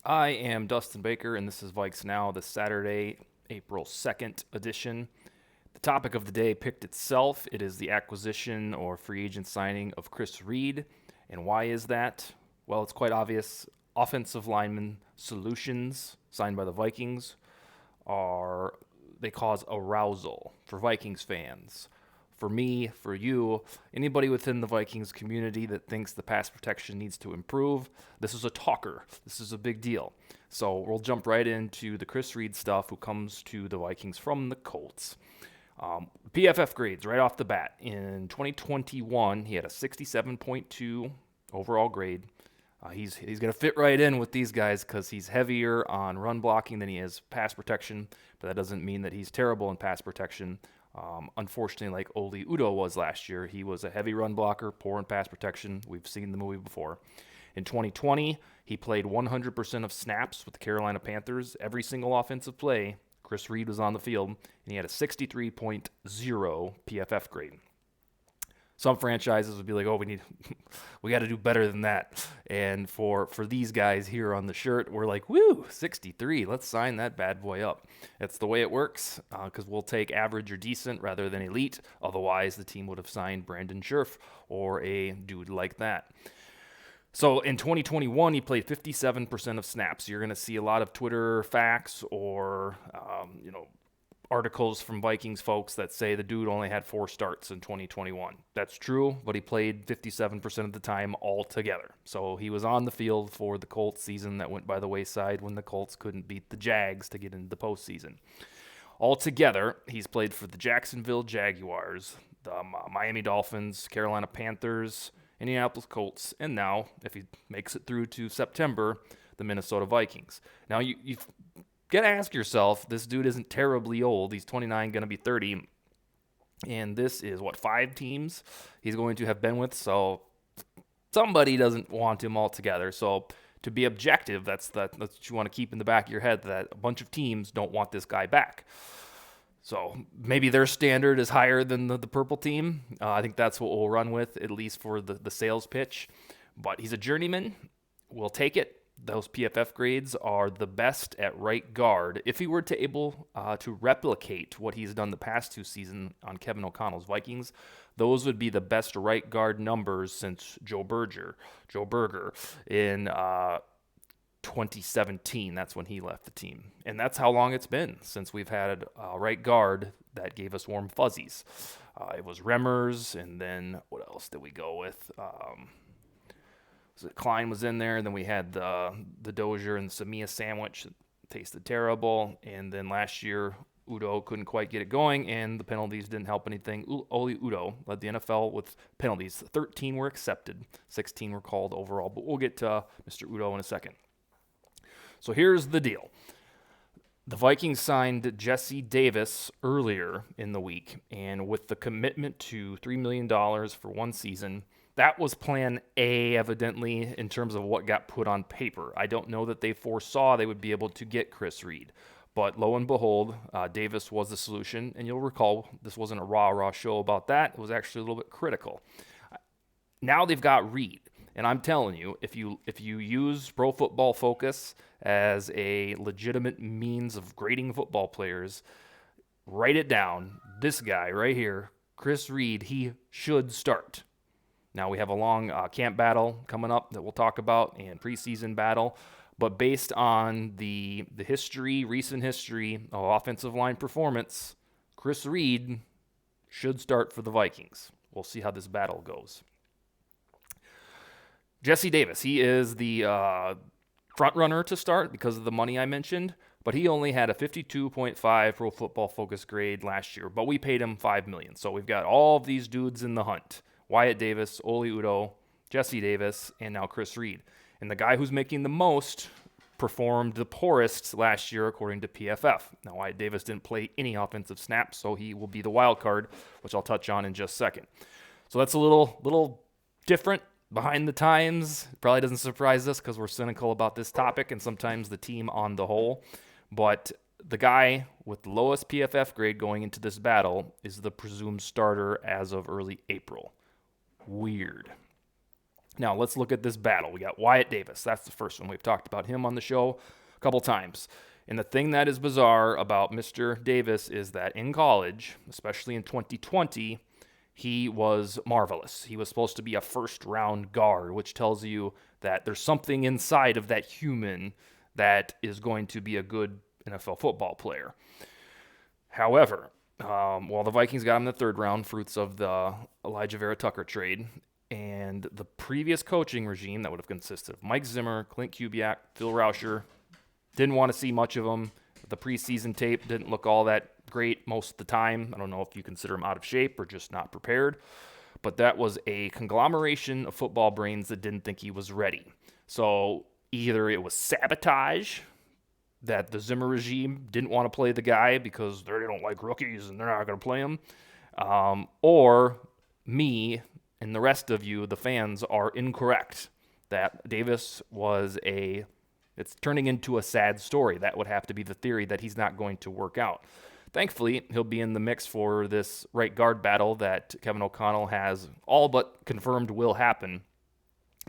I am Dustin Baker, and this is Vikes Now, the Saturday, April 2nd edition. The topic of the day picked itself. It is the acquisition or free agent signing of Chris Reed. And why is that? Well, it's quite obvious. Offensive lineman solutions signed by the Vikings are they cause arousal for Vikings fans. For me, for you, anybody within the Vikings community that thinks the pass protection needs to improve, this is a talker. This is a big deal. So we'll jump right into the Chris Reed stuff, who comes to the Vikings from the Colts. PFF grades right off the bat. In 2021, he had a 67.2 overall grade. He's going to fit right in with these guys because he's heavier on run blocking than he is pass protection, but that doesn't mean that he's terrible in pass protection. Unfortunately, like Oli Udoh was last year, he was a heavy run blocker, poor in pass protection. We've seen the movie before. In 2020, he played 100% of snaps with the Carolina Panthers. Every single offensive play, Chris Reed was on the field, and he had a 63.0 PFF grade. Some franchises would be like, "Oh, we got to do better than that." And for these guys here on the shirt, we're like, "Woo, 63! Let's sign that bad boy up." It's the way it works because we'll take average or decent rather than elite. Otherwise, the team would have signed Brandon Scherf or a dude like that. So in 2021, he played 57% of snaps. You're going to see a lot of Twitter facts or articles from Vikings folks that say the dude only had 4 starts in 2021. That's true, but he played 57% of the time altogether. So he was on the field for the Colts season that went by the wayside when the Colts couldn't beat the Jags to get into the postseason. Altogether, he's played for the Jacksonville Jaguars, the Miami Dolphins, Carolina Panthers, Indianapolis Colts, and now, if he makes it through to September, the Minnesota Vikings. Now, you've got to ask yourself, this dude isn't terribly old. He's 29, going to be 30. And this is, 5 teams he's going to have been with. So somebody doesn't want him altogether. So to be objective, that's what you want to keep in the back of your head, that a bunch of teams don't want this guy back. So maybe their standard is higher than the purple team. I think that's what we'll run with, at least for the sales pitch. But he's a journeyman. We'll take it. Those PFF grades are the best at right guard. If he were to able to replicate what he's done the past 2 seasons on Kevin O'Connell's Vikings, those would be the best right guard numbers since Joe Berger in 2017. That's when he left the team. And that's how long it's been since we've had a right guard that gave us warm fuzzies. It was Remmers, and then what else did we go with? Klein was in there, and then we had the Dozier and the Samia sandwich that tasted terrible. And then last year, Udoh couldn't quite get it going, and the penalties didn't help anything. Oli Udoh led the NFL with penalties. 13 were accepted, 16 were called overall. But we'll get to Mr. Udoh in a second. So here's the deal. The Vikings signed Jesse Davis earlier in the week, and with the commitment to $3 million for 1 season, that was plan A, evidently, in terms of what got put on paper. I don't know that they foresaw they would be able to get Chris Reed. But lo and behold, Davis was the solution. And you'll recall, this wasn't a rah-rah show about that. It was actually a little bit critical. Now they've got Reed. And I'm telling you, if you use Pro Football Focus as a legitimate means of grading football players, write it down. This guy right here, Chris Reed, he should start. Now we have a long camp battle coming up that we'll talk about, and preseason battle. But based on the recent history of offensive line performance, Chris Reed should start for the Vikings. We'll see how this battle goes. Jesse Davis, he is the front runner to start because of the money I mentioned, but he only had a 52.5 Pro Football Focus grade last year, but we paid him $5 million. So we've got all of these dudes in the hunt. Wyatt Davis, Oli Udoh, Jesse Davis, and now Chris Reed. And the guy who's making the most performed the poorest last year, according to PFF. Now, Wyatt Davis didn't play any offensive snaps, so he will be the wild card, which I'll touch on in just a second. So that's a little different, behind the times. Probably doesn't surprise us because we're cynical about this topic and sometimes the team on the whole. But the guy with the lowest PFF grade going into this battle is the presumed starter as of early April. Weird. Now, let's look at this battle. We got Wyatt Davis. That's the first one. We've talked about him on the show a couple times. And the thing that is bizarre about Mr. Davis is that in college, especially in 2020, he was marvelous. He was supposed to be a first-round guard, which tells you that there's something inside of that human that is going to be a good NFL football player. However, the Vikings got him in the third round, fruits of the Elijah Vera Tucker trade. And the previous coaching regime that would have consisted of Mike Zimmer, Clint Kubiak, Phil Rauscher, didn't want to see much of him. The preseason tape didn't look all that great most of the time. I don't know if you consider him out of shape or just not prepared. But that was a conglomeration of football brains that didn't think he was ready. So either it was sabotage, that the Zimmer regime didn't want to play the guy because they don't like rookies and they're not going to play him, or me and the rest of you, the fans, are incorrect. That Davis it's turning into a sad story. That would have to be the theory, that he's not going to work out. Thankfully, he'll be in the mix for this right guard battle that Kevin O'Connell has all but confirmed will happen.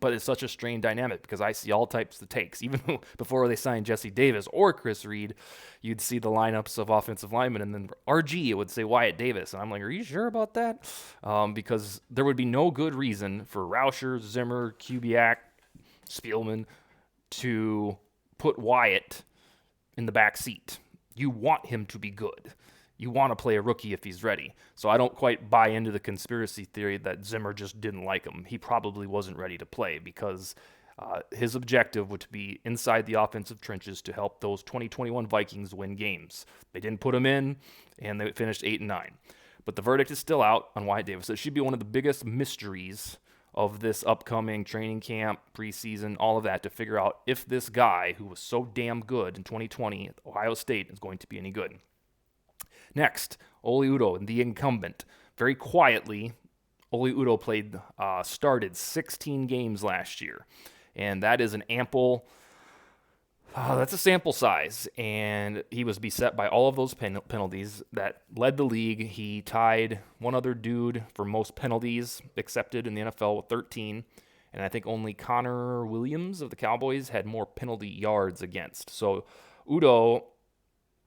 But it's such a strained dynamic because I see all types of takes. Even before they signed Jesse Davis or Chris Reed, you'd see the lineups of offensive linemen, and then RG, it would say Wyatt Davis. And I'm like, are you sure about that? Because there would be no good reason for Rauscher, Zimmer, Kubiak, Spielman to put Wyatt in the back seat. You want him to be good. You want to play a rookie if he's ready. So I don't quite buy into the conspiracy theory that Zimmer just didn't like him. He probably wasn't ready to play because his objective would be inside the offensive trenches to help those 2021 Vikings win games. They didn't put him in, and they finished 8-9. But the verdict is still out on Wyatt Davis. It should be one of the biggest mysteries of this upcoming training camp, preseason, all of that, to figure out if this guy who was so damn good in 2020 at Ohio State is going to be any good. Next, Oli Udoh, the incumbent. Very quietly, Oli Udoh started 16 games last year. And that is an ample, that's a sample size. And he was beset by all of those penalties that led the league. He tied one other dude for most penalties accepted in the NFL with 13. And I think only Connor Williams of the Cowboys had more penalty yards against. So Udoh,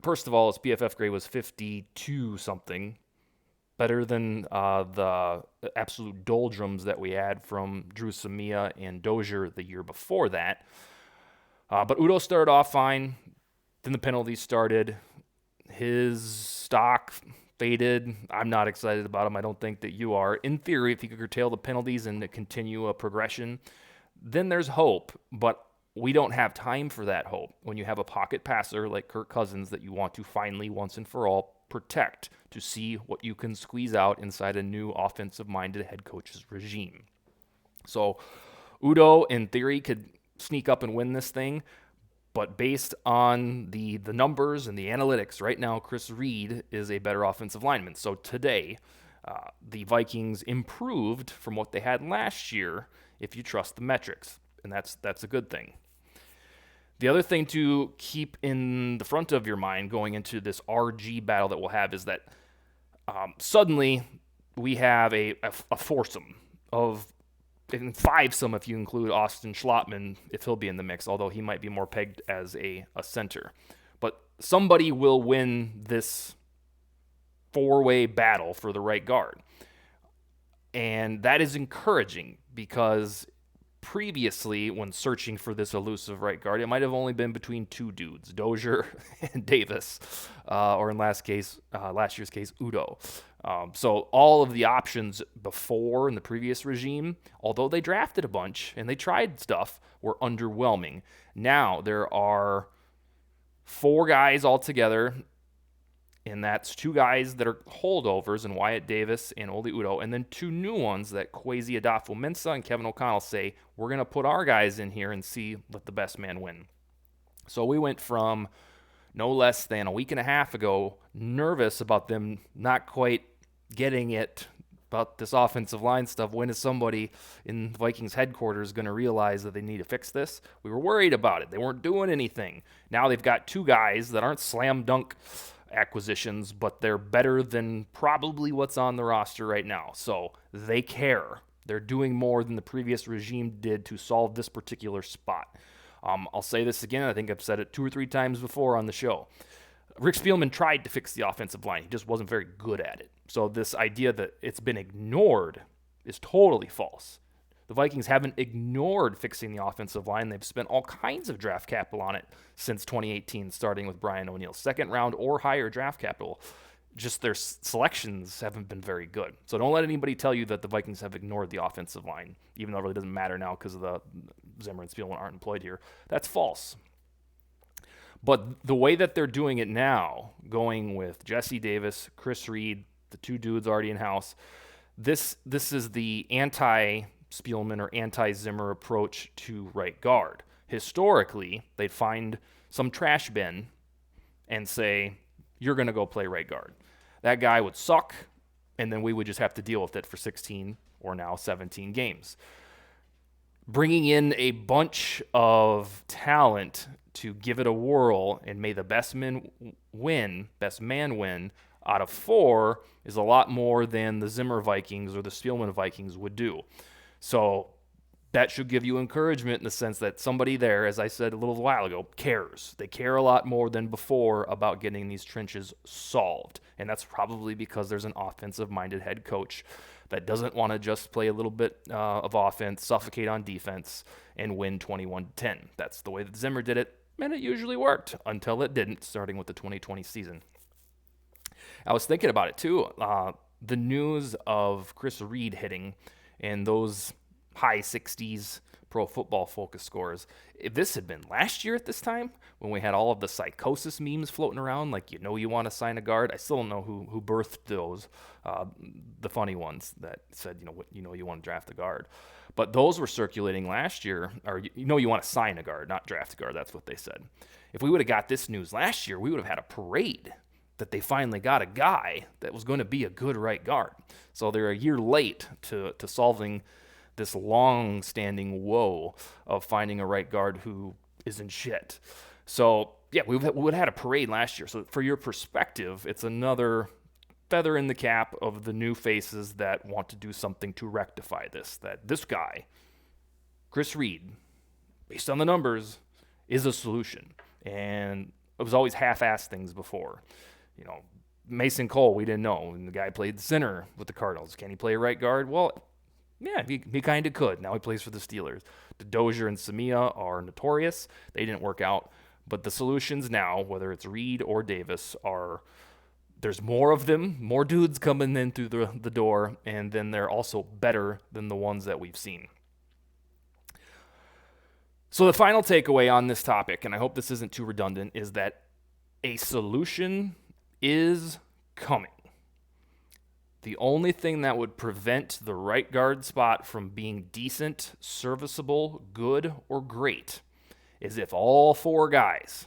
first of all, his PFF grade was 52-something, better than the absolute doldrums that we had from Drew Samia and Dozier the year before that. But Udoh started off fine. Then the penalties started. His stock faded. I'm not excited about him. I don't think that you are. In theory, if he could curtail the penalties and continue a progression, then there's hope. But we don't have time for that hope when you have a pocket passer like Kirk Cousins that you want to finally, once and for all, protect to see what you can squeeze out inside a new offensive-minded head coach's regime. So Udoh, in theory, could sneak up and win this thing, but based on the numbers and the analytics, right now Chris Reed is a better offensive lineman. So today, the Vikings improved from what they had last year if you trust the metrics, and that's a good thing. The other thing to keep in the front of your mind going into this RG battle that we'll have is that suddenly we have a foursome of, and fivesome if you include Austin Schlottman, if he'll be in the mix, although he might be more pegged as a center. But somebody will win this four-way battle for the right guard. And that is encouraging because previously, when searching for this elusive right guard, it might have only been between two dudes, Dozier and Davis, or in last year's case, Udoh. So all of the options before in the previous regime, although they drafted a bunch and they tried stuff, were underwhelming. Now there are four guys altogether, and that's two guys that are holdovers in Wyatt Davis and Oli Udoh, and then two new ones that Kwesi Adofo-Mensah and Kevin O'Connell say, we're going to put our guys in here and see, let the best man win. So we went from no less than a week and a half ago, nervous about them not quite getting it, about this offensive line stuff. When is somebody in Vikings headquarters going to realize that they need to fix this? We were worried about it. They weren't doing anything. Now they've got two guys that aren't slam dunk acquisitions, but they're better than probably what's on the roster right now. So they care. They're doing more than the previous regime did to solve this particular spot. I'll say this again. I think I've said it 2 or 3 times before on the show. Rick Spielman tried to fix the offensive line. He just wasn't very good at it. So this idea that it's been ignored is totally false. The Vikings haven't ignored fixing the offensive line. They've spent all kinds of draft capital on it since 2018, starting with Brian O'Neill's second round or higher draft capital. Just their selections haven't been very good. So don't let anybody tell you that the Vikings have ignored the offensive line, even though it really doesn't matter now because of the Zimmer and Spielman aren't employed here. That's false. But the way that they're doing it now, going with Jesse Davis, Chris Reed, the 2 dudes already in-house, this is the anti-Spielman or anti-Zimmer approach to right guard. Historically, they'd find some trash bin and say, you're going to go play right guard. That guy would suck, and then we would just have to deal with it for 16 or now 17 games. Bringing in a bunch of talent to give it a whirl and may the best man win out of 4 is a lot more than the Zimmer Vikings or the Spielman Vikings would do. So that should give you encouragement in the sense that somebody there, as I said a little while ago, cares. They care a lot more than before about getting these trenches solved. And that's probably because there's an offensive-minded head coach that doesn't want to just play a little bit of offense, suffocate on defense, and win 21-10. That's the way that Zimmer did it, and it usually worked until it didn't, starting with the 2020 season. I was thinking about it, too. The news of Chris Reed hitting and those high 60s Pro Football Focus scores. If this had been last year at this time, when we had all of the psychosis memes floating around, like you want to sign a guard, I still don't know who birthed those, the funny ones that said, you want to draft a guard. But those were circulating last year, or you want to sign a guard, not draft a guard, that's what they said. If we would have got this news last year, we would have had a parade that they finally got a guy that was going to be a good right guard. So they're a year late to solving this long-standing woe of finding a right guard who isn't shit. So, yeah, we would have had a parade last year. So for your perspective, it's another feather in the cap of the new faces that want to do something to rectify this, that this guy, Chris Reed, based on the numbers, is a solution. And it was always half-assed things before. Mason Cole, we didn't know. And the guy played center with the Cardinals. Can he play right guard? Well, yeah, he kind of could. Now he plays for the Steelers. Dozier and Samia are notorious. They didn't work out. But the solutions now, whether it's Reed or Davis, there's more of them, more dudes coming in through the door, and then they're also better than the ones that we've seen. So the final takeaway on this topic, and I hope this isn't too redundant, is that a solution is coming. The only thing that would prevent the right guard spot from being decent, serviceable, good, or great is if all 4 guys,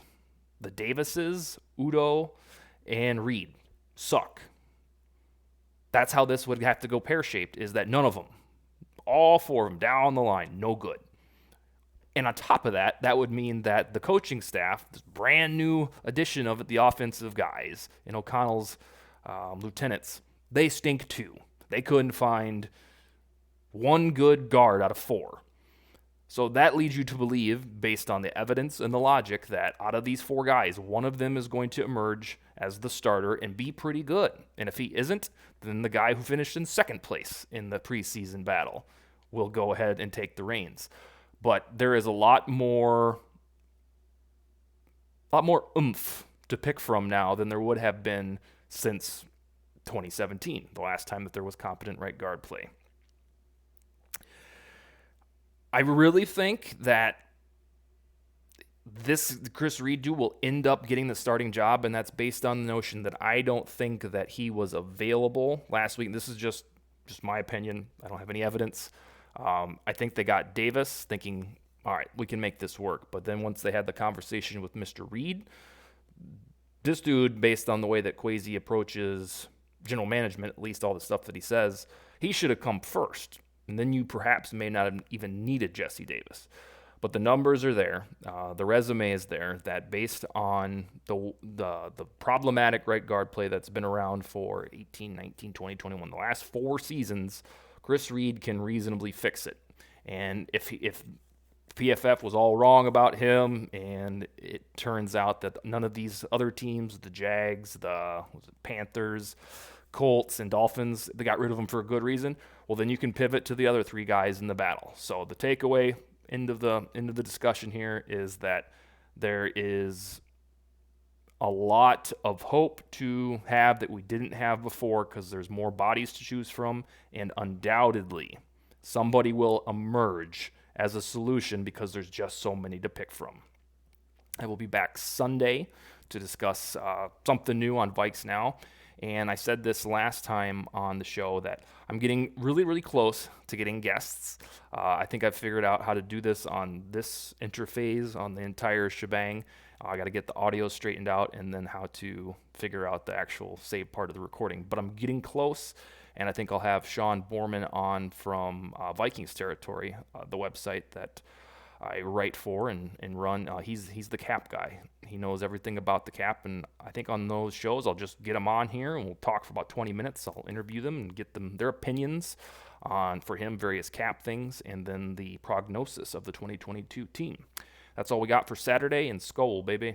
the Davises, Udo, and Reed, suck. That's how this would have to go pear-shaped, is that none of them, all 4 of them down the line, no good. And on top of that, that would mean that the coaching staff, this brand new addition of the offensive guys and O'Connell's lieutenants, they stink too. They couldn't find one good guard out of 4. So that leads you to believe, based on the evidence and the logic, that out of these 4 guys, one of them is going to emerge as the starter and be pretty good. And if he isn't, then the guy who finished in second place in the preseason battle will go ahead and take the reins. But there is a lot more oomph to pick from now than there would have been since 2017, the last time that there was competent right guard play. I really think that this Chris Reed dude will end up getting the starting job, and that's based on the notion that I don't think that he was available last week. This is just my opinion. I don't have any evidence. I think they got Davis thinking, all right, we can make this work. But then once they had the conversation with Mr. Reed, this dude, based on the way that Kwesi approaches general management, at least all the stuff that he says, he should have come first. And then you perhaps may not have even needed Jesse Davis. But the numbers are there. The resume is there, that based on the problematic right guard play that's been around for 18, 19, 20, 21, the last 4 seasons, Chris Reed can reasonably fix it. And if PFF was all wrong about him, and it turns out that none of these other teams, the Jags, the Panthers, Colts, and Dolphins, they got rid of him for a good reason, well, then you can pivot to the other three guys in the battle. So the takeaway, end of the discussion here, is that there is a lot of hope to have that we didn't have before because there's more bodies to choose from, and undoubtedly somebody will emerge as a solution because there's just so many to pick from. I will be back Sunday to discuss something new on Vikes Now. And I said this last time on the show that I'm getting really, really close to getting guests. I think I've figured out how to do this on this interface, on the entire shebang. I got to get the audio straightened out and then how to figure out the actual save part of the recording. But I'm getting close, and I think I'll have Sean Borman on from Vikings Territory, the website that I write for and run. He's the cap guy. He knows everything about the cap, and I think on those shows I'll just get him on here and we'll talk for about 20 minutes. I'll interview them and get them their opinions on, for him, various cap things, and then the prognosis of the 2022 team. That's all we got for Saturday, and Skol, baby.